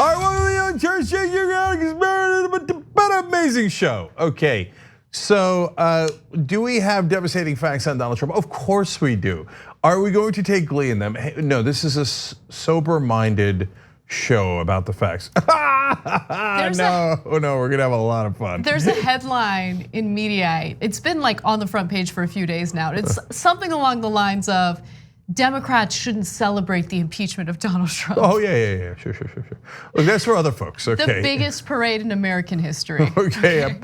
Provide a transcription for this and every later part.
right, welcome to the Church. But amazing show. Okay, so do we have devastating facts on Donald Trump? Of course we do. Are we going to take glee in them? Hey, no, this is a sober-minded show about the facts. No, we're gonna have a lot of fun. There's a headline in Mediaite. It's been like on the front page for a few days now. It's something along the lines of Democrats shouldn't celebrate the impeachment of Donald Trump. Oh yeah, sure. Look, that's for other folks, okay? The biggest parade in American history. Okay,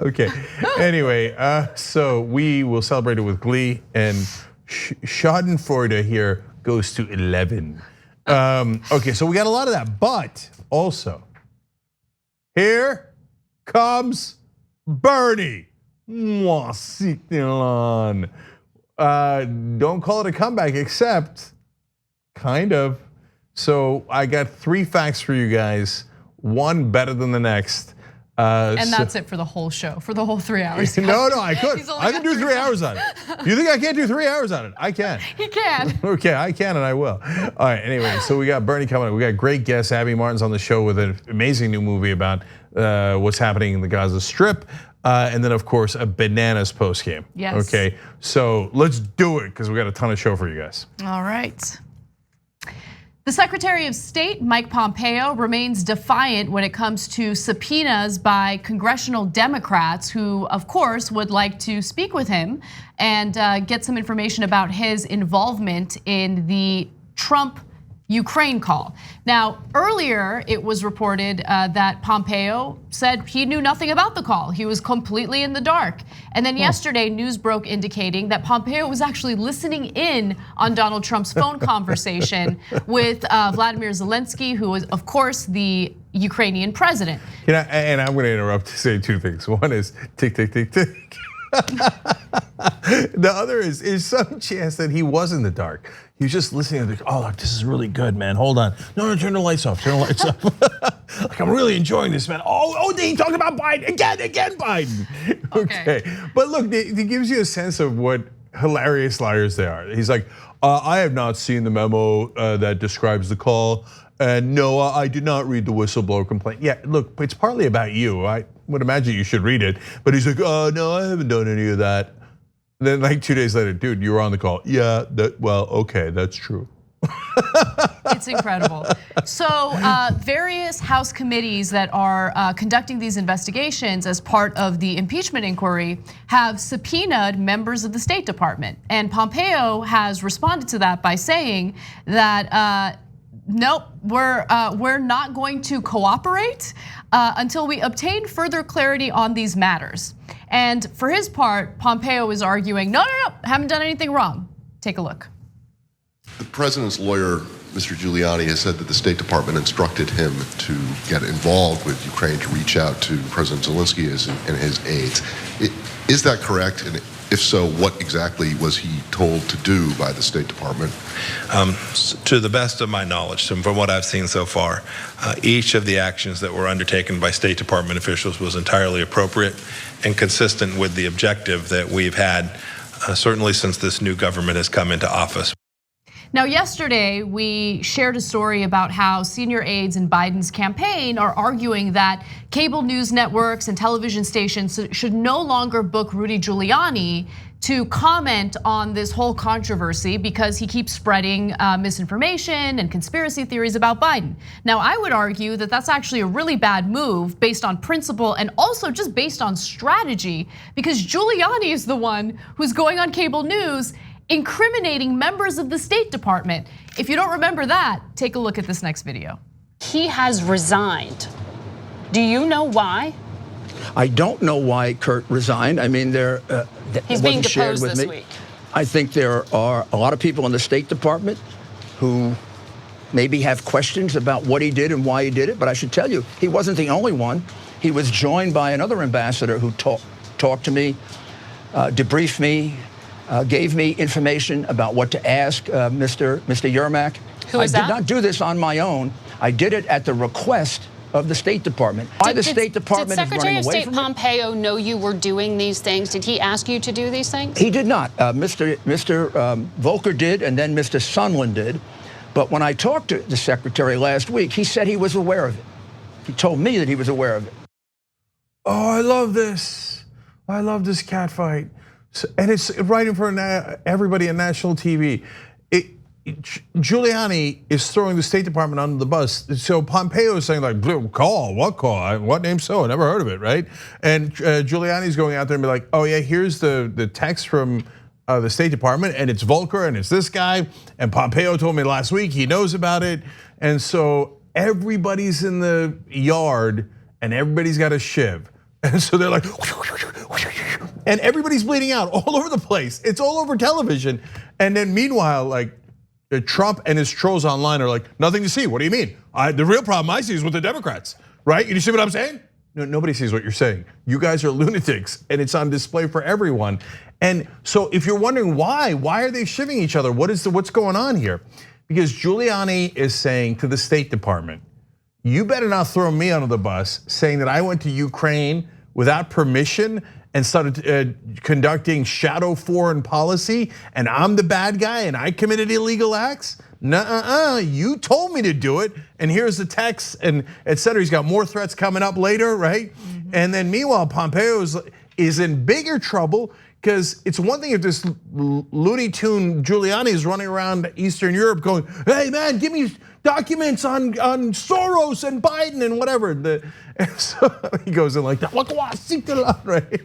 okay. Anyway, so we will celebrate it with glee, and Schadenfreude here goes to 11. Okay, so we got a lot of that, but also here comes Bernie. Don't call it a comeback, except kind of. So I got 3 facts for you guys, one better than the next. And that's it for the whole show, for the whole 3 hours. No, I could. I can do 3 hours on it. You think I can't do 3 hours on it? I can. He can. Okay, I can and I will. All right, anyway, so we got Bernie coming up. We got great guests. Abby Martin's on the show with an amazing new movie about what's happening in the Gaza Strip. And then of course, a bananas post game. Yes. Okay, so let's do it because we got a ton of show for you guys. All right. The Secretary of State, Mike Pompeo, remains defiant when it comes to subpoenas by congressional Democrats who, of course, would like to speak with him and get some information about his involvement in the Trump-Ukraine call. Now, earlier it was reported that Pompeo said he knew nothing about the call. He was completely in the dark. And then yesterday, news broke indicating that Pompeo was actually listening in on Donald Trump's phone conversation with Vladimir Zelensky, who was, of course, the Ukrainian president. You know, and I'm going to interrupt to say 2 things. One is tick, tick, tick, tick. The other is some chance that he was in the dark. He was just listening to oh, look, this is really good, man. Hold on. No, turn the lights off. Turn the lights off. Like, I'm really enjoying this, man. Oh, he talked about Biden again, Biden. Okay. But look, it gives you a sense of what hilarious liars they are. He's like, I have not seen the memo that describes the call. And no, I did not read the whistleblower complaint. Yeah, look, it's partly about you. I would imagine you should read it. But he's like, oh, no, I haven't done any of that. Then like 2 days later, dude, you were on the call. Yeah, well, okay, that's true. It's incredible. So various House committees that are conducting these investigations as part of the impeachment inquiry have subpoenaed members of the State Department. And Pompeo has responded to that by saying that nope, we're not going to cooperate until we obtain further clarity on these matters. And for his part, Pompeo is arguing, no, haven't done anything wrong. Take a look. The president's lawyer, Mr. Giuliani, has said that the State Department instructed him to get involved with Ukraine, to reach out to President Zelensky and his aides. Is that correct? And if so, what exactly was he told to do by the State Department? To the best of my knowledge, from what I've seen so far, each of the actions that were undertaken by State Department officials was entirely appropriate and consistent with the objective that we've had, certainly since this new government has come into office. Now, yesterday, we shared a story about how senior aides in Biden's campaign are arguing that cable news networks and television stations should no longer book Rudy Giuliani to comment on this whole controversy because he keeps spreading misinformation and conspiracy theories about Biden. Now, I would argue that that's actually a really bad move based on principle and also just based on strategy, because Giuliani is the one who's going on cable news incriminating members of the State Department. If you don't remember that, take a look at this next video. He has resigned. Do you know why? I don't know why Kurt resigned. I mean, he's being deposed this week. I think there are a lot of people in the State Department who maybe have questions about what he did and why he did it. But I should tell you, he wasn't the only one. He was joined by another ambassador who talked to me, debriefed me, gave me information about what to ask Mr. Yermak. Who is that? I did not do this on my own. I did it at the request of the State Department. Why the State Department is running away from it? Did Secretary of State Pompeo know you were doing these things? Did he ask you to do these things? He did not. Mr. Volker did, and then Mr. Sondland did. But when I talked to the secretary last week, he said he was aware of it. He told me that he was aware of it. Oh, I love this. I love this catfight. And it's right in front of everybody on national TV. Giuliani is throwing the State Department under the bus. So Pompeo is saying like, call, what call? What name so? I never heard of it, right? And Giuliani's going out there and be like, oh yeah, here's the text from the State Department, and it's Volker, and it's this guy, and Pompeo told me last week he knows about it. And so everybody's in the yard, and everybody's got a shiv. And so they're like, and everybody's bleeding out all over the place. It's all over television. And then meanwhile, like Trump and his trolls online are like, nothing to see. What do you mean? The real problem I see is with the Democrats, right? You see what I'm saying? No, nobody sees what you're saying. You guys are lunatics, and it's on display for everyone. And so if you're wondering why are they shivving each other? What's going on here? Because Giuliani is saying to the State Department, you better not throw me under the bus saying that I went to Ukraine without permission and started conducting shadow foreign policy, and I'm the bad guy and I committed illegal acts. Nuh-uh, you told me to do it, and here's the text and et cetera. He's got more threats coming up later, right? And then meanwhile, Pompeo is in bigger trouble, because it's one thing if this Looney Tune Giuliani is running around Eastern Europe going, hey man, give me documents on Soros and Biden and whatever. And so he goes in like that, right?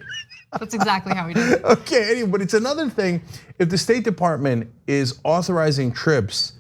That's exactly how he does it. Okay, anyway, but it's another thing if the State Department is authorizing trips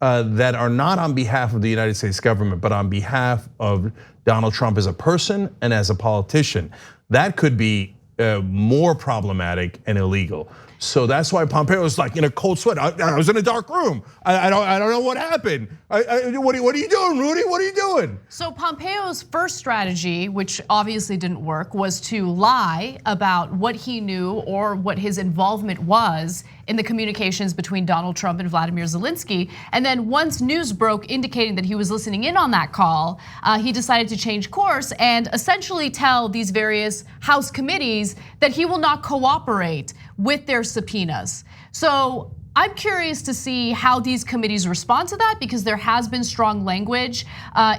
that are not on behalf of the United States government, but on behalf of Donald Trump as a person and as a politician. That could be more problematic and illegal. So that's why Pompeo is like in a cold sweat. I was in a dark room. I don't know what happened. What are you doing, Rudy? What are you doing? So Pompeo's first strategy, which obviously didn't work, was to lie about what he knew or what his involvement was in the communications between Donald Trump and Vladimir Zelensky. And then once news broke indicating that he was listening in on that call, he decided to change course and essentially tell these various House committees that he will not cooperate with their subpoenas. So I'm curious to see how these committees respond to that, because there has been strong language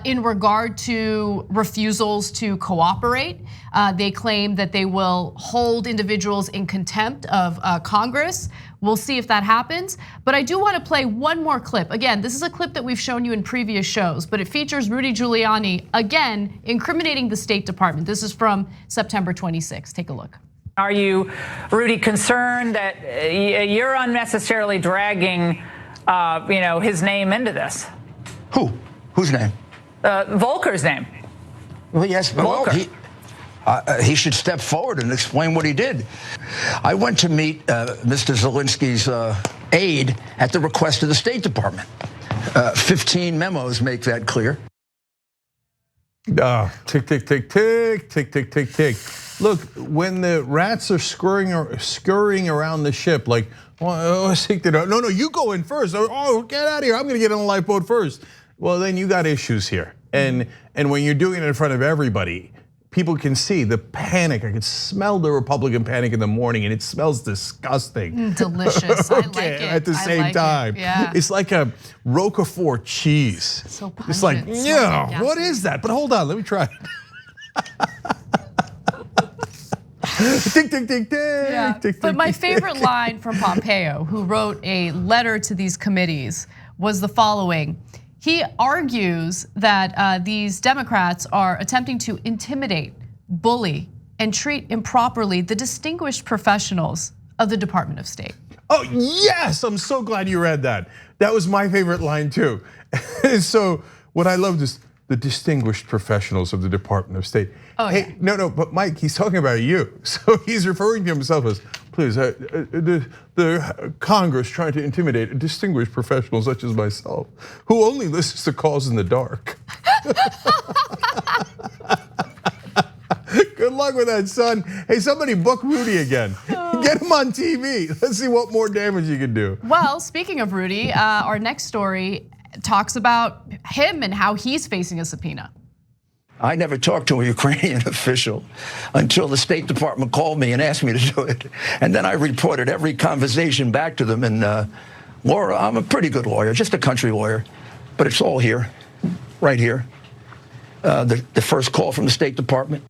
in regard to refusals to cooperate. They claim that they will hold individuals in contempt of Congress. We'll see if that happens. But I do want to play one more clip. Again, this is a clip that we've shown you in previous shows, but it features Rudy Giuliani, again, incriminating the State Department. This is from September 26. Take a look. Are you, Rudy, concerned that you're unnecessarily dragging, his name into this? Who? Whose name? Volker's name. Well, yes, Volker. Well, he should step forward and explain what he did. I went to meet Mr. Zelensky's aide at the request of the State Department. 15 memos make that clear. Tick, tick, tick, tick, tick, tick, tick, tick. Look, when the rats are scurrying around the ship, like, no, you go in first. Oh, get out of here! I'm going to get on the lifeboat first. Well, then you got issues here, and when you're doing it in front of everybody, people can see the panic. I can smell the Republican panic in the morning, and it smells disgusting. Delicious. I like it. At the same time, yeah. It's like a Roquefort cheese. So pungent. It's like, yeah, what is that? But hold on, let me try it. Tick, tick, tick, tick, yeah. tick, But tick, my tick, favorite tick. line from Pompeo, who wrote a letter to these committees, was the following. He argues that these Democrats are attempting to intimidate, bully, and treat improperly the distinguished professionals of the Department of State. Oh yes, I'm so glad you read that. That was my favorite line too. So what I loved is the distinguished professionals of the Department of State. Oh, hey, yeah. no, but Mike, he's talking about you. So he's referring to himself as, please, the Congress trying to intimidate a distinguished professional such as myself, who only listens to calls in the dark. Good luck with that, son. Hey, somebody book Rudy again. Get him on TV. Let's see what more damage you can do. Well, speaking of Rudy, our next story talks about him and how he's facing a subpoena. I never talked to a Ukrainian official until the State Department called me and asked me to do it. And then I reported every conversation back to them. And Laura, I'm a pretty good lawyer, just a country lawyer, but it's all here, right here. The first call from the State Department.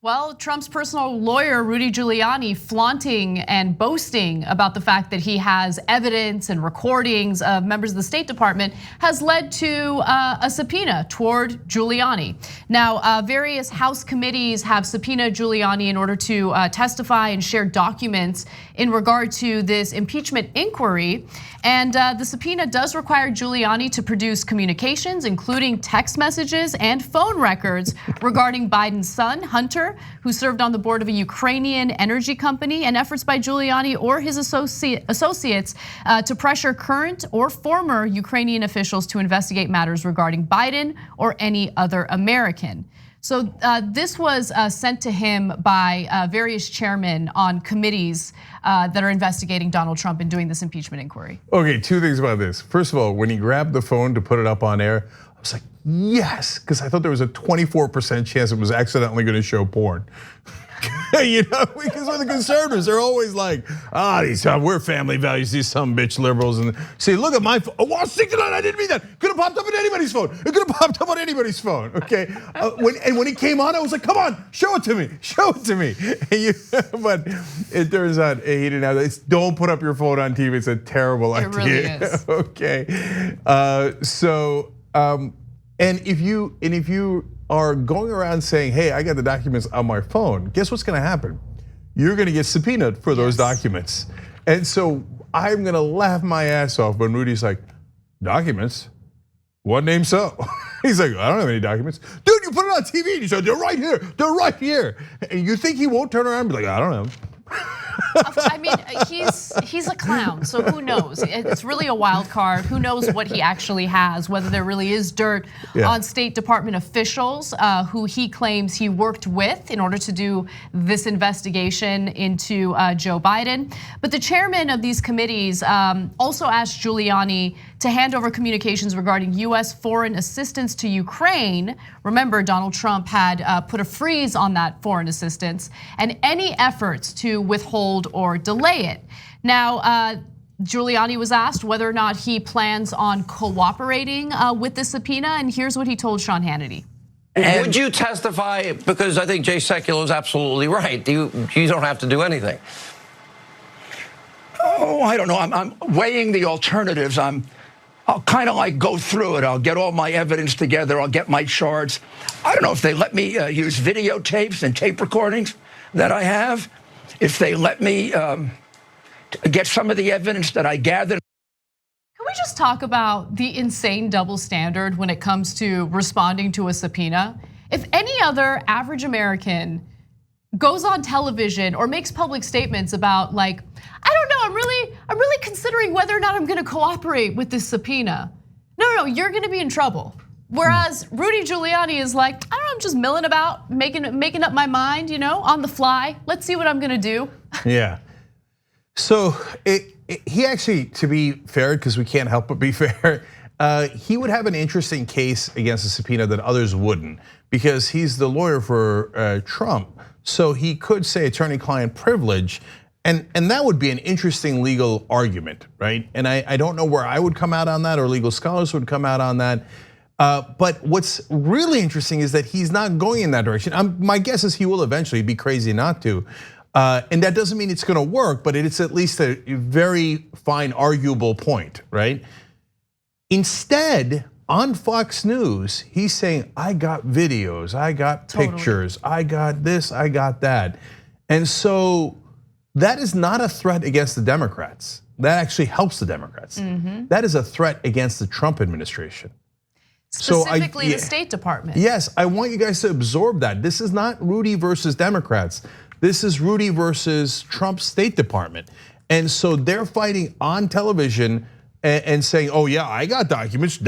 Well, Trump's personal lawyer, Rudy Giuliani, flaunting and boasting about the fact that he has evidence and recordings of members of the State Department has led to a subpoena toward Giuliani. Now, various House committees have subpoenaed Giuliani in order to testify and share documents in regard to this impeachment inquiry. And the subpoena does require Giuliani to produce communications, including text messages and phone records regarding Biden's son, Hunter, who served on the board of a Ukrainian energy company, and efforts by Giuliani or his associates to pressure current or former Ukrainian officials to investigate matters regarding Biden or any other American. So this was sent to him by various chairmen on committees that are investigating Donald Trump and doing this impeachment inquiry. Okay, two things about this. First of all, when he grabbed the phone to put it up on air, I was like, yes, because I thought there was a 24% chance it was accidentally going to show porn. You know, because with the conservatives, they're always like, we're family values, these some bitch liberals. And see, look at my phone. Oh, 69, I didn't mean that. Could have popped up on anybody's phone. It could have popped up on anybody's phone, okay? When it came on, I was like, come on, show it to me, show it to me. But it turns out he didn't have that. Don't put up your phone on TV, it's a terrible idea. It really is. Okay, and if you are going around saying, hey, I got the documents on my phone, guess what's gonna happen? You're gonna get subpoenaed for those documents. And so I'm gonna laugh my ass off when Rudy's like, documents? What name so? He's like, I don't have any documents. Dude, you put it on TV and you said, they're right here, they're right here. And you think he won't turn around and be like, I don't know. I mean, he's a clown, so who knows? It's really a wild card. Who knows what he actually has, whether there really is dirt on State Department officials who he claims he worked with in order to do this investigation into Joe Biden. But the chairman of these committees also asked Giuliani to hand over communications regarding US foreign assistance to Ukraine. Remember, Donald Trump had put a freeze on that foreign assistance, and any efforts to withhold or delay it. Now, Giuliani was asked whether or not he plans on cooperating with the subpoena, and here's what he told Sean Hannity. Would you testify? Because I think Jay Sekulow is absolutely right. You don't have to do anything. Oh, I don't know. I'm weighing the alternatives. I'll kind of like go through it. I'll get all my evidence together. I'll get my charts. I don't know if they let me use videotapes and tape recordings that I have. If they let me get some of the evidence that I gathered. Can we just talk about the insane double standard when it comes to responding to a subpoena? If any other average American goes on television or makes public statements about like, I don't know, I'm really considering whether or not I'm gonna cooperate with this subpoena. No, you're gonna be in trouble. Whereas Rudy Giuliani is like, I don't know, I'm just milling about, making up my mind, on the fly. Let's see what I'm gonna do. Yeah. So he actually, to be fair, because we can't help but be fair, he would have an interesting case against a subpoena that others wouldn't, because he's the lawyer for Trump. So he could say attorney-client privilege, and that would be an interesting legal argument, right? And I don't know where I would come out on that, or legal scholars would come out on that. But what's really interesting is that he's not going in that direction. My guess is he will eventually, be crazy not to. And that doesn't mean it's gonna work, but it's at least a very fine, arguable point, right? Instead, on Fox News, he's saying, I got videos, I got pictures, I got this, I got that. And so that is not a threat against the Democrats. That actually helps the Democrats. That is a threat against the Trump administration. Specifically the State Department. Yes, I want you guys to absorb that. This is not Rudy versus Democrats. This is Rudy versus Trump's State Department. And so they're fighting on television and saying, oh yeah, I got documents,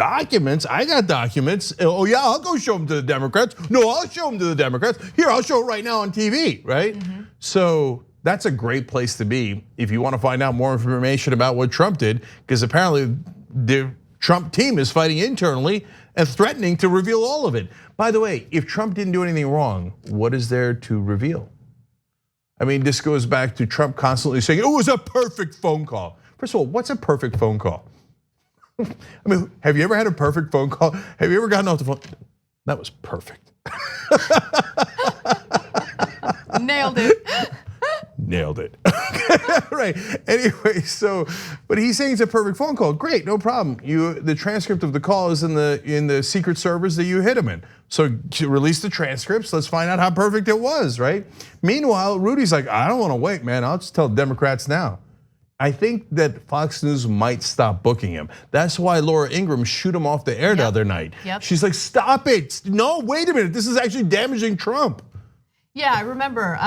I got documents. Oh yeah, I'll go show them to the Democrats. No, I'll show them to the Democrats. Here, I'll show it right now on TV, right? So that's a great place to be if you want to find out more information about what Trump did, because apparently the Trump team is fighting internally and threatening to reveal all of it. By the way, if Trump didn't do anything wrong, what is there to reveal? I mean, this goes back to Trump constantly saying, it was a perfect phone call. First of all, what's a perfect phone call? I mean, have you ever had a perfect phone call? Have you ever gotten off the phone? That was perfect. Nailed it. Nailed it. Right. Anyway, so, but he's saying it's a perfect phone call. Great, no problem. The transcript of the call is in the secret servers that you hit him in. So release the transcripts. Let's find out how perfect it was, right? Meanwhile, Rudy's like, I don't want to wait, man. I'll just tell Democrats now. I think that Fox News might stop booking him. That's why Laura Ingraham shoot him off the air the other night. She's like, stop it. No, wait a minute. This is actually damaging Trump. Yeah, I remember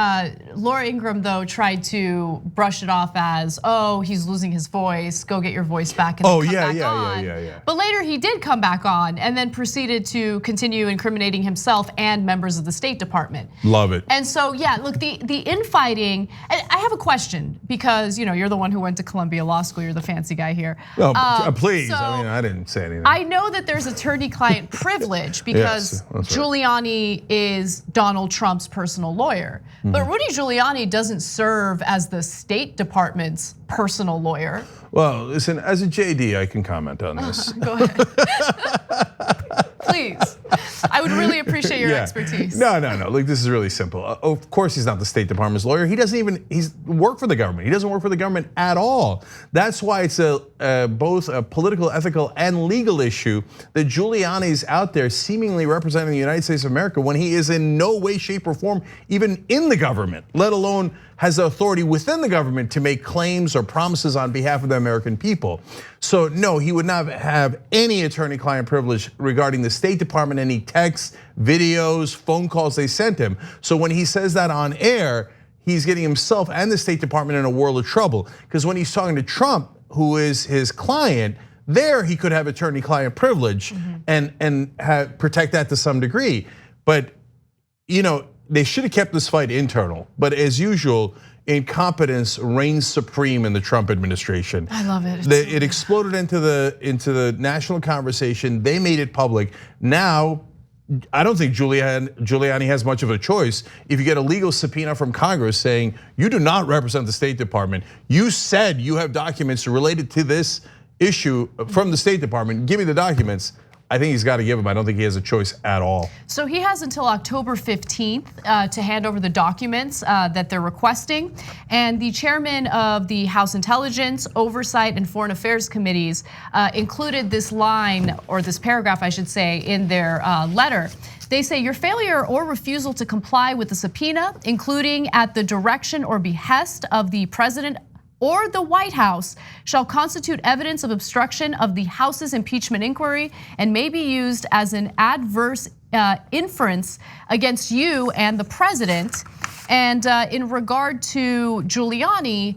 Laura Ingraham, though, tried to brush it off as, oh, he's losing his voice, go get your voice back and come back on. Yeah. But later he did come back on and then proceeded to continue incriminating himself and members of the State Department. Love it. And so, yeah, look, the infighting, and I have a question because you're the one who went to Columbia Law School, you're the fancy guy here. Please, so I mean, I didn't say anything. I know that there's attorney-client privilege because Giuliani is Donald Trump's personal lawyer. But Rudy Giuliani doesn't serve as the State Department's personal lawyer. Well, listen, as a JD, I can comment on this. Go ahead. Please. I would really appreciate your expertise. No. Look, this is really simple. Of course, he's not the State Department's lawyer. He's work for the government. He doesn't work for the government at all. That's why it's both a political, ethical, and legal issue that Giuliani's out there seemingly representing the United States of America when he is in no way, shape, or form even in the government, let alone has the authority within the government to make claims or promises on behalf of the American people. So no, he would not have any attorney-client privilege regarding the State Department, any texts, videos, phone calls they sent him. So when he says that on air, he's getting himself and the State Department in a world of trouble. Because when he's talking to Trump, who is his client, there he could have attorney-client privilege and protect that to some degree. But they should have kept this fight internal, but as usual, incompetence reigns supreme in the Trump administration. I love it. It exploded into the national conversation. They made it public. Now, I don't think Giuliani has much of a choice. If you get a legal subpoena from Congress saying you do not represent the State Department, you said you have documents related to this issue from the State Department, give me the documents. I think he's got to give them. I don't think he has a choice at all. So he has until October 15th to hand over the documents that they're requesting. And the chairman of the House Intelligence, Oversight, and Foreign Affairs Committees included this line, or this paragraph, I should say, in their letter. They say your failure or refusal to comply with the subpoena, including at the direction or behest of the president or the White House, shall constitute evidence of obstruction of the House's impeachment inquiry and may be used as an adverse inference against you and the president. And in regard to Giuliani,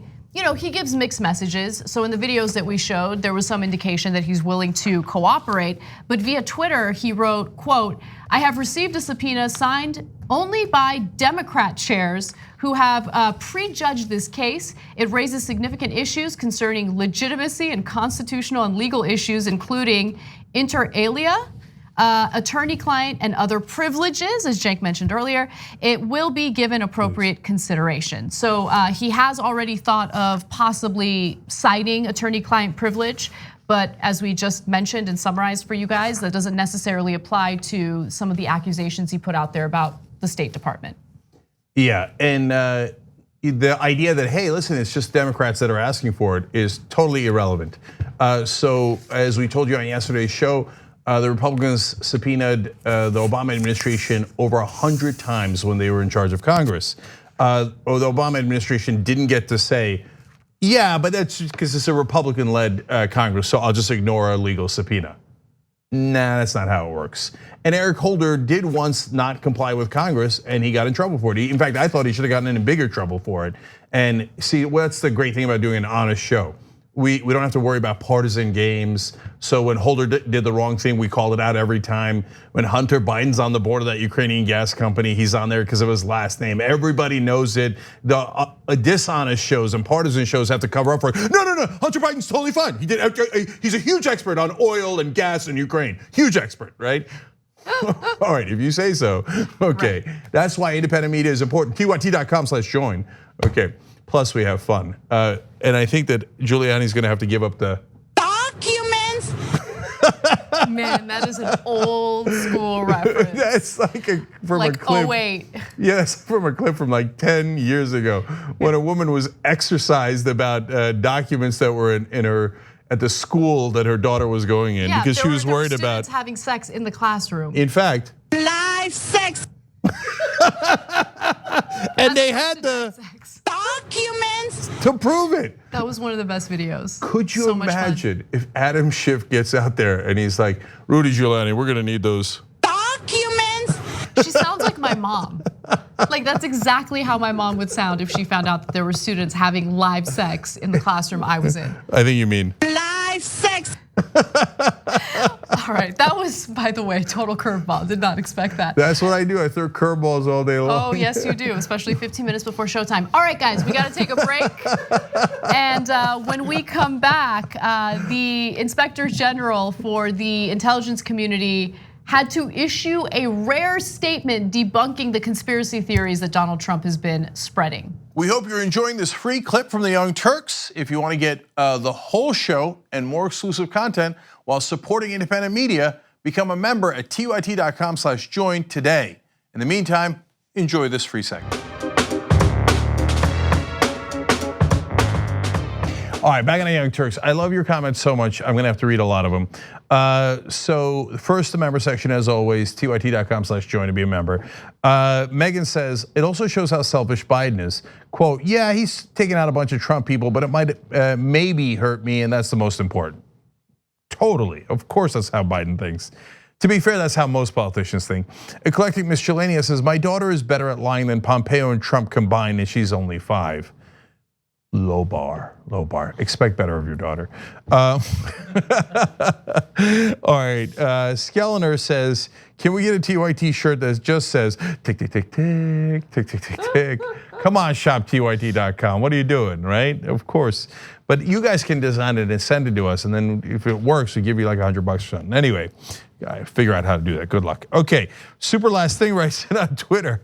he gives mixed messages. So in the videos that we showed, there was some indication that he's willing to cooperate. But via Twitter, he wrote, quote, I have received a subpoena signed only by Democrat chairs who have prejudged this case. It raises significant issues concerning legitimacy and constitutional and legal issues, including inter alia, attorney-client, and other privileges, as Cenk mentioned earlier. It will be given appropriate consideration. So he has already thought of possibly citing attorney-client privilege, but as we just mentioned and summarized for you guys, that doesn't necessarily apply to some of the accusations he put out there about the State Department. Yeah, and the idea that, hey, listen, it's just Democrats that are asking for it is totally irrelevant. So as we told you on yesterday's show, the Republicans subpoenaed the Obama administration over 100 times when they were in charge of Congress. Or the Obama administration didn't get to say, yeah, but that's because it's a Republican-led Congress, so I'll just ignore a legal subpoena. Nah, that's not how it works. And Eric Holder did once not comply with Congress and he got in trouble for it. In fact, I thought he should have gotten in bigger trouble for it. And see, what's the great thing about doing an honest show? We don't have to worry about partisan games. So when Holder did the wrong thing, we called it out every time. When Hunter Biden's on the board of that Ukrainian gas company, he's on there because of his last name. Everybody knows it. The dishonest shows and partisan shows have to cover up for it. No, Hunter Biden's totally fine. He's a huge expert on oil and gas in Ukraine. Huge expert, right? All right, if you say so, okay. Right. That's why independent media is important. TYT.com/join, okay. Plus, we have fun. And I think that Giuliani's going to have to give up the documents. Man, that is an old school reference. That's like from a clip. Oh wait. Yes, from a clip from like 10 years ago, when a woman was exercised about documents that were in her at the school that her daughter was going in, because she was worried about having sex in the classroom. In fact, live sex. And they had the documents to prove it. That was one of the best videos. Could you imagine if Adam Schiff gets out there and he's like, Rudy Giuliani, we're gonna need those documents? She sounds like my mom. Like that's exactly how my mom would sound if she found out that there were students having live sex in the classroom I was in. I think you mean live sex. All right, that was, by the way, total curveball. Did not expect that. That's what I do. I throw curveballs all day long. Oh, yes, you do, especially 15 minutes before showtime. All right, guys, we got to take a break. And when we come back, the Inspector General for the intelligence community had to issue a rare statement debunking the conspiracy theories that Donald Trump has been spreading. We hope you're enjoying this free clip from the Young Turks. If you want to get the whole show and more exclusive content while supporting independent media, become a member at tyt.com/join today. In the meantime, enjoy this free segment. All right, back on the Young Turks. I love your comments so much, I'm gonna have to read a lot of them. So first, the member section, as always, tyt.com/join to be a member. Megan says, it also shows how selfish Biden is. Quote, yeah, he's taking out a bunch of Trump people, but it might maybe hurt me, and that's the most important. Totally, of course that's how Biden thinks. To be fair, that's how most politicians think. Eclectic Miscellanea says, my daughter is better at lying than Pompeo and Trump combined, and she's only 5. Low bar. Expect better of your daughter. All right, Skellner says, can we get a TYT shirt that just says, tick, tick, tick, tick, tick, tick, tick, tick. Come on, shop tyt.com. What are you doing, right? Of course. But you guys can design it and send it to us, and then if it works, we give you like $100 or something. Anyway, figure out how to do that. Good luck. Okay, super last thing writes it on Twitter.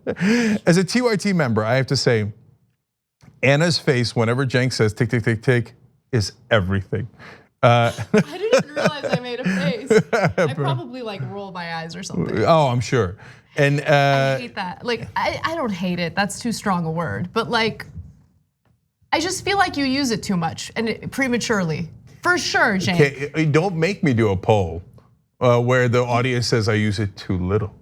As a TYT member, I have to say, Anna's face whenever Cenk says tick, tick, tick, tick is everything. I didn't realize I made a face. I probably like roll my eyes or something. Oh, I'm sure. And I hate that. Like, I don't hate it, that's too strong a word. But like, I just feel like you use it too much and prematurely. For sure, Cenk. Okay, don't make me do a poll where the audience says I use it too little.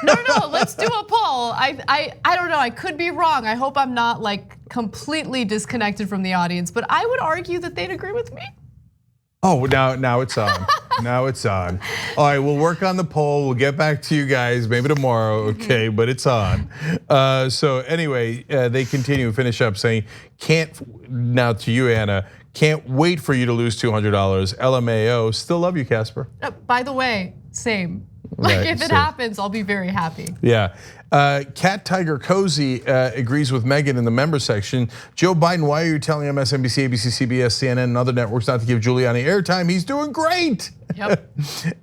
No, let's do a poll. I don't know, I could be wrong. I hope I'm not like completely disconnected from the audience, but I would argue that they'd agree with me. Oh, now it's on. Now it's on. All right, we'll work on the poll. We'll get back to you guys maybe tomorrow, okay? But it's on. So anyway, they finish up saying, now to you, Anna, can't wait for you to lose $200. LMAO, still love you, Casper. By the way, same. Like right, if it happens, I'll be very happy. Yeah. Cat Tiger Cozy agrees with Megan in the member section. Joe Biden, why are you telling MSNBC, ABC, CBS, CNN, and other networks not to give Giuliani airtime? He's doing great. Yep.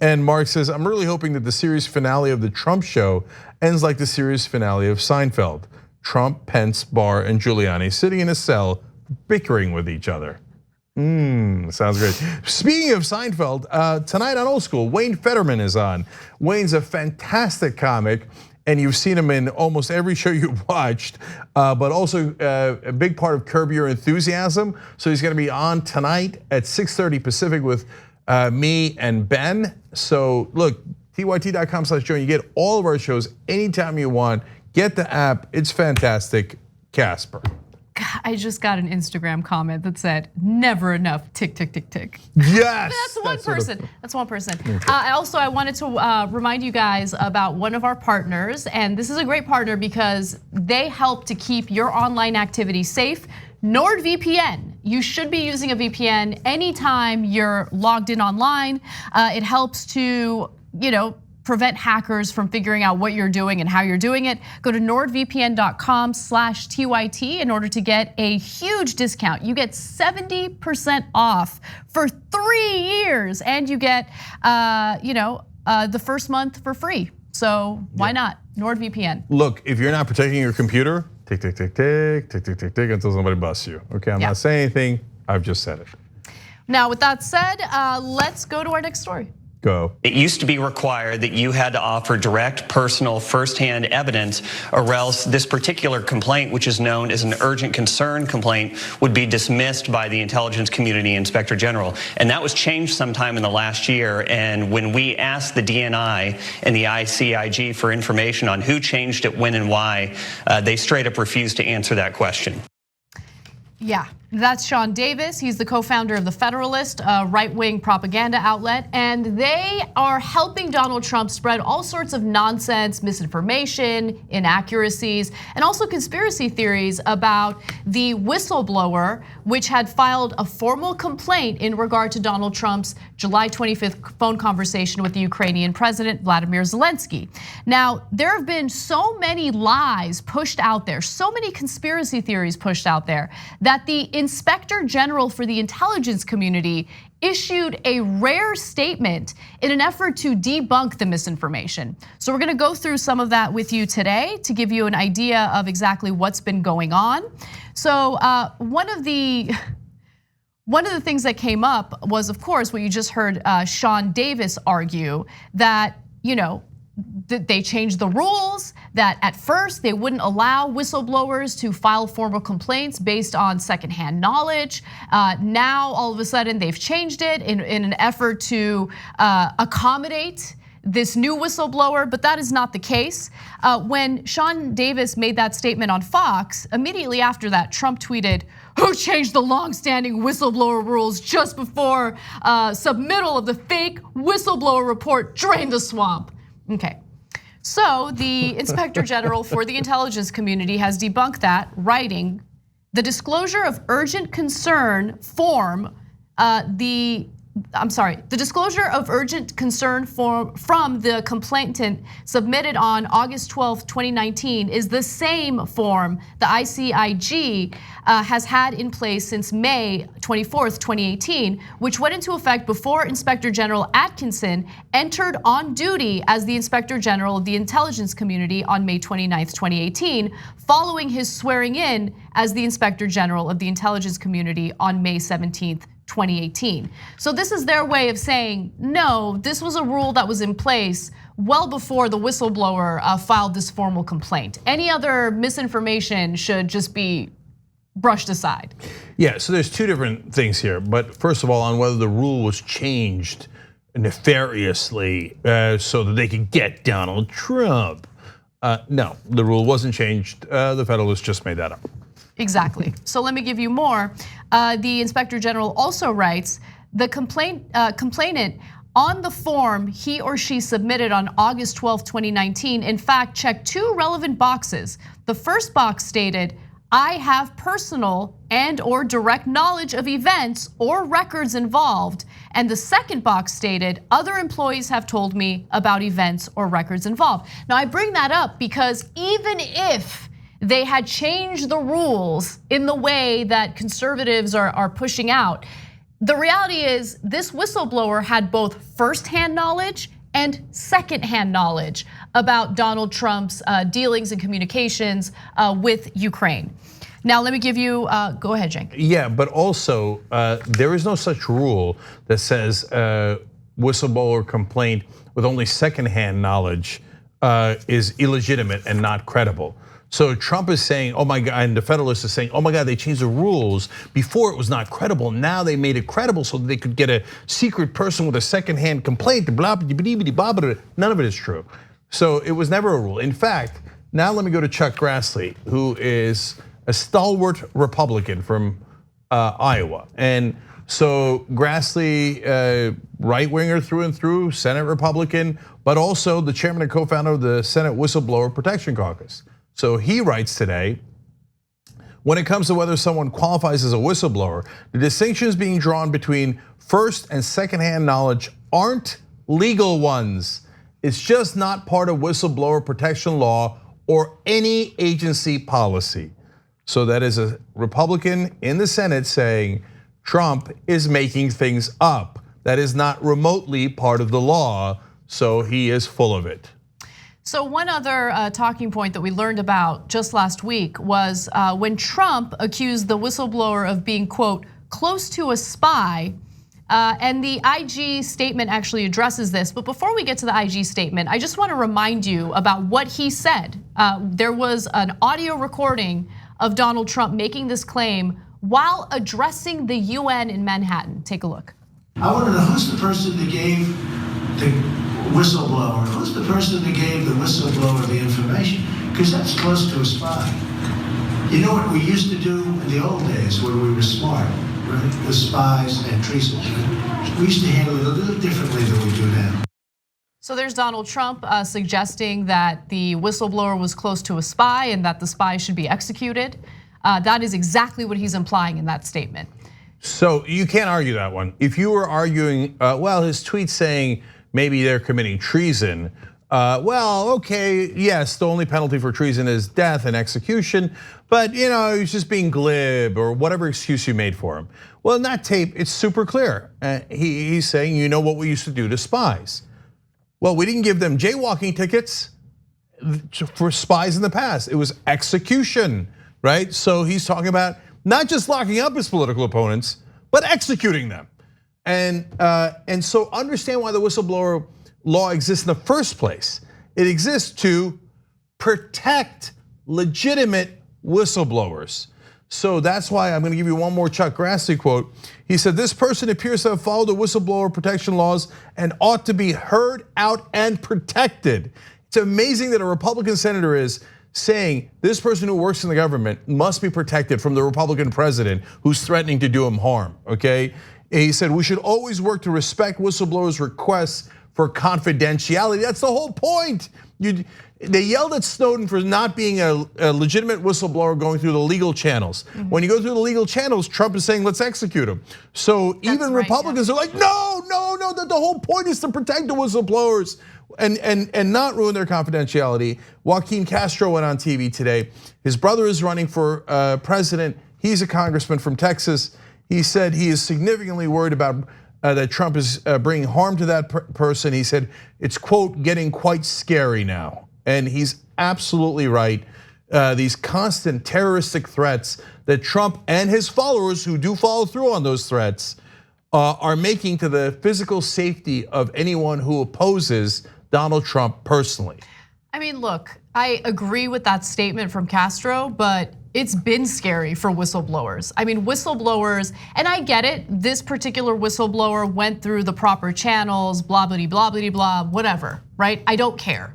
And Mark says, I'm really hoping that the series finale of the Trump show ends like the series finale of Seinfeld. Trump, Pence, Barr, and Giuliani sitting in a cell bickering with each other. Sounds great. Speaking of Seinfeld, tonight on Old School, Wayne Fetterman is on. Wayne's a fantastic comic, and you've seen him in almost every show you've watched, but also a big part of Curb Your Enthusiasm. So he's gonna be on tonight at 6:30 Pacific with me and Ben. So look, tyt.com/join. You get all of our shows anytime you want. Get the app, it's fantastic. Casper. I just got an Instagram comment that said, never enough tick, tick, tick, tick. Yes. That's one person. That's one person. I wanted to remind you guys about one of our partners, and this is a great partner because they help to keep your online activity safe. NordVPN. You should be using a VPN anytime you're logged in online. It helps to, prevent hackers from figuring out what you're doing and how you're doing it. Go to nordvpn.com/TYT in order to get a huge discount. You get 70% off for 3 years, and you get the first month for free. So why not? NordVPN. Look, if you're not protecting your computer, tick, tick, tick, tick, tick, tick, tick, tick, until somebody busts you. Okay, I'm not saying anything, I've just said it. Now, with that said, let's go to our next story. Go. It used to be required that you had to offer direct, personal, firsthand evidence, or else this particular complaint, which is known as an urgent concern complaint, would be dismissed by the intelligence community inspector general. And that was changed sometime in the last year. And when we asked the D-N.Y and the ICIG for information on who changed it, when, and why, they straight up refused to answer that question. Yeah, that's Sean Davis. He's the co-founder of The Federalist, a right-wing propaganda outlet. And they are helping Donald Trump spread all sorts of nonsense, misinformation, inaccuracies, and also conspiracy theories about the whistleblower, which had filed a formal complaint in regard to Donald Trump's July 25th phone conversation with the Ukrainian president, Vladimir Zelensky. Now, there have been so many lies pushed out there, so many conspiracy theories pushed out there, that the Inspector General for the intelligence community issued a rare statement in an effort to debunk the misinformation. So we're gonna go through some of that with you today to give you an idea of exactly what's been going on. So one of the things that came up was, of course, what you just heard Sean Davis argue, that they changed the rules, that at first they wouldn't allow whistleblowers to file formal complaints based on secondhand knowledge. Now, all of a sudden, they've changed it in an effort to accommodate this new whistleblower, but that is not the case. When Sean Davis made that statement on Fox, immediately after that, Trump tweeted, "Who changed the long-standing whistleblower rules just before submittal of the fake whistleblower report drained the swamp?" Okay, so the Inspector General for the intelligence community has debunked that, writing, "The disclosure of urgent concern form, the disclosure of urgent concern from the complainant submitted on August 12, 2019 is the same form the ICIG has had in place since May 24th, 2018, which went into effect before Inspector General Atkinson entered on duty as the Inspector General of the intelligence community on May 29th, 2018, following his swearing in as the Inspector General of the intelligence community on May 17th, 2018. So this is their way of saying, no, this was a rule that was in place well before the whistleblower filed this formal complaint. Any other misinformation should just be brushed aside. Yeah, so there's two different things here. But first of all, on whether the rule was changed nefariously so that they could get Donald Trump. No, the rule wasn't changed. The Federalists just made that up. Exactly. So let me give you more. The Inspector General also writes, the complainant on the form he or she submitted on August 12, 2019, in fact, checked two relevant boxes. The first box stated, "I have personal and or direct knowledge of events or records involved." And the second box stated, "Other employees have told me about events or records involved." Now I bring that up because even if they had changed the rules in the way that conservatives are pushing out, the reality is this whistleblower had both firsthand knowledge and secondhand knowledge about Donald Trump's dealings and communications with Ukraine. Now let me give you, go ahead, Cenk. Yeah, but also there is no such rule that says whistleblower complaint with only secondhand knowledge is illegitimate and not credible. So Trump is saying, oh my God, and the Federalist is saying, oh my God, they changed the rules. Before it was not credible, now they made it credible so that they could get a secret person with a secondhand complaint, blah, blah, blah, blah, blah. None of it is true. So it was never a rule. In fact, now let me go to Chuck Grassley, who is a stalwart Republican from Iowa. And so Grassley, right-winger through and through, Senate Republican, but also the chairman and co-founder of the Senate Whistleblower Protection Caucus. So he writes today, when it comes to whether someone qualifies as a whistleblower, the distinctions being drawn between first and secondhand knowledge aren't legal ones. It's just not part of whistleblower protection law or any agency policy. So that is a Republican in the Senate saying Trump is making things up. That is not remotely part of the law, so he is full of it. So one other talking point that we learned about just last week was when Trump accused the whistleblower of being, quote, close to a spy. And the IG statement actually addresses this. But before we get to the IG statement, I just want to remind you about what he said. There was an audio recording of Donald Trump making this claim while addressing the UN in Manhattan. Take a look. I want to know who's the person that gave the whistleblower, who's the person that gave the whistleblower the information? Because that's close to a spy. You know what we used to do in the old days when we were smart, right? The spies and treason. We used to handle it a little differently than we do now. So there's Donald Trump suggesting that the whistleblower was close to a spy and that the spy should be executed. That is exactly what he's implying in that statement. So you can't argue that one. If you were arguing, well, his tweet saying maybe they're committing treason, well, okay, yes, the only penalty for treason is death and execution, but he's just being glib or whatever excuse you made for him. Well, in that tape, it's super clear. He's saying, you know what we used to do to spies. Well, we didn't give them jaywalking tickets for spies in the past. It was execution, right? So he's talking about not just locking up his political opponents, but executing them. And so understand why the whistleblower law exists in the first place. It exists to protect legitimate whistleblowers. So that's why I'm gonna give you one more Chuck Grassley quote. He said, this person appears to have followed the whistleblower protection laws and ought to be heard out and protected. It's amazing that a Republican senator is saying this person who works in the government must be protected from the Republican president who's threatening to do him harm, okay? He said, we should always work to respect whistleblowers' requests for confidentiality. That's the whole point. They yelled at Snowden for not being a legitimate whistleblower going through the legal channels. When you go through the legal channels, Trump is saying, let's execute him. So even Republicans are like, no, the whole point is to protect the whistleblowers and not ruin their confidentiality. Joaquin Castro went on TV today. His brother is running for president. He's a congressman from Texas. He said he is significantly worried about that Trump is bringing harm to that person. He said it's, quote, getting quite scary now. And he's absolutely right. These constant terroristic threats that Trump and his followers who do follow through on those threats are making to the physical safety of anyone who opposes Donald Trump personally. I mean, look, I agree with that statement from Castro, but it's been scary for whistleblowers. I mean, whistleblowers, and I get it, this particular whistleblower went through the proper channels, blah, blah, blah, blah, blah, whatever, right? I don't care.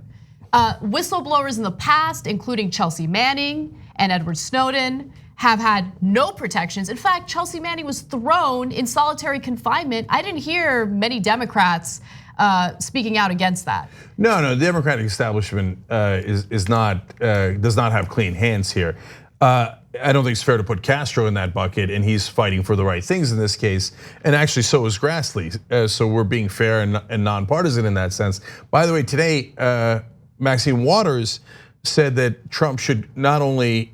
Whistleblowers in the past, including Chelsea Manning and Edward Snowden, have had no protections. In fact, Chelsea Manning was thrown in solitary confinement. I didn't hear many Democrats speaking out against that. No, the Democratic establishment does not have clean hands here. I don't think it's fair to put Castro in that bucket, and he's fighting for the right things in this case. And actually, so is Grassley. So we're being fair and nonpartisan in that sense. By the way, today, Maxine Waters said that Trump should not only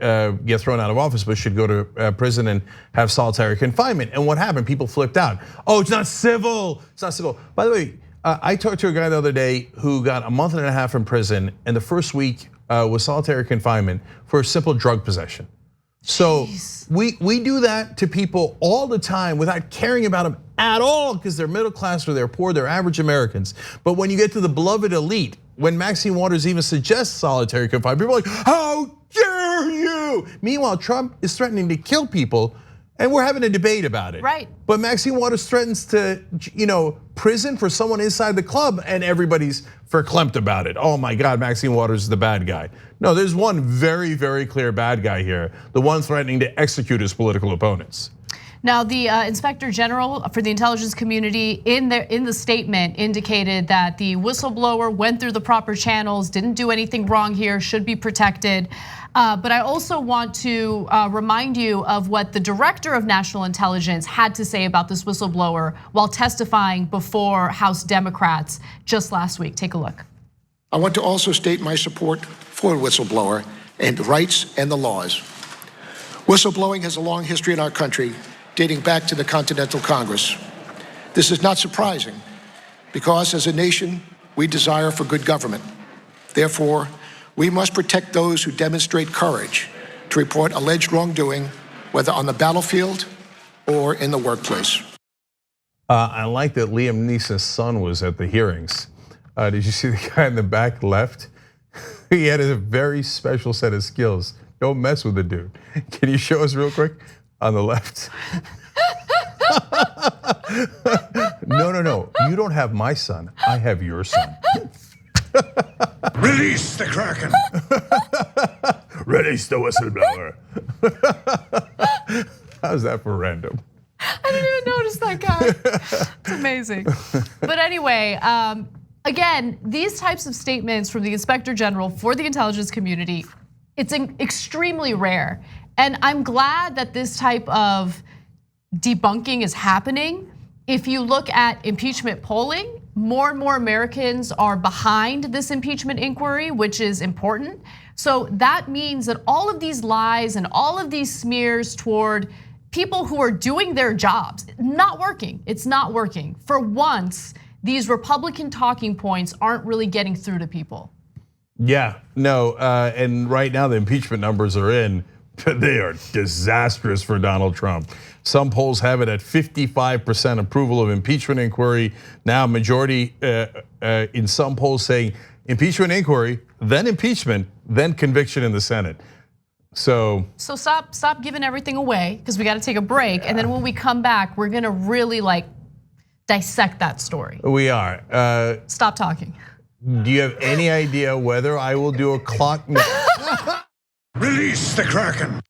get thrown out of office, but should go to prison and have solitary confinement. And what happened? People flipped out. Oh, it's not civil. It's not civil. By the way, I talked to a guy the other day who got a month and a half in prison, and the first week was solitary confinement for a simple drug possession. So we do that to people all the time without caring about them at all, because they're middle class or they're poor, they're average Americans. But when you get to the beloved elite, when Maxine Waters even suggests solitary confinement, people are like, how dare you? Meanwhile, Trump is threatening to kill people, and we're having a debate about it. Right. But Maxine Waters threatens to, prison for someone inside the club, and everybody's verklempt about it. Oh my God, Maxine Waters is the bad guy. No, there's one very, very clear bad guy here, the one threatening to execute his political opponents. Now, the Inspector General for the intelligence community in the statement indicated that the whistleblower went through the proper channels, didn't do anything wrong here, should be protected. But I also want to remind you of what the Director of National Intelligence had to say about this whistleblower while testifying before House Democrats just last week. Take a look. I want to also state my support for the whistleblower and the rights and the laws. Whistleblowing has a long history in our country, dating back to the Continental Congress. This is not surprising because as a nation, we desire for good government. Therefore, we must protect those who demonstrate courage to report alleged wrongdoing, whether on the battlefield or in the workplace. I like that Liam Neeson's son was at the hearings. Did you see the guy in the back left? He had a very special set of skills. Don't mess with the dude. Can you show us real quick on the left? No. You don't have my son. I have your son. Release the Kraken. Release the whistleblower. How's that for random? I didn't even notice that guy. It's amazing. But anyway, again, these types of statements from the Inspector General for the intelligence community, it's extremely rare. And I'm glad that this type of debunking is happening. If you look at impeachment polling, more and more Americans are behind this impeachment inquiry, which is important. So that means that all of these lies and all of these smears toward people who are doing their jobs, not working. It's not working. For once, these Republican talking points aren't really getting through to people. Yeah, no, and right now the impeachment numbers are in. They are disastrous for Donald Trump. Some polls have it at 55% approval of impeachment inquiry. Now majority in some polls saying impeachment inquiry, then impeachment, then conviction in the Senate. So stop giving everything away, because we got to take a break, and then when we come back, we're gonna really dissect that story. We are. Stop talking. Do you have any idea whether I will do a clock? Release the Kraken.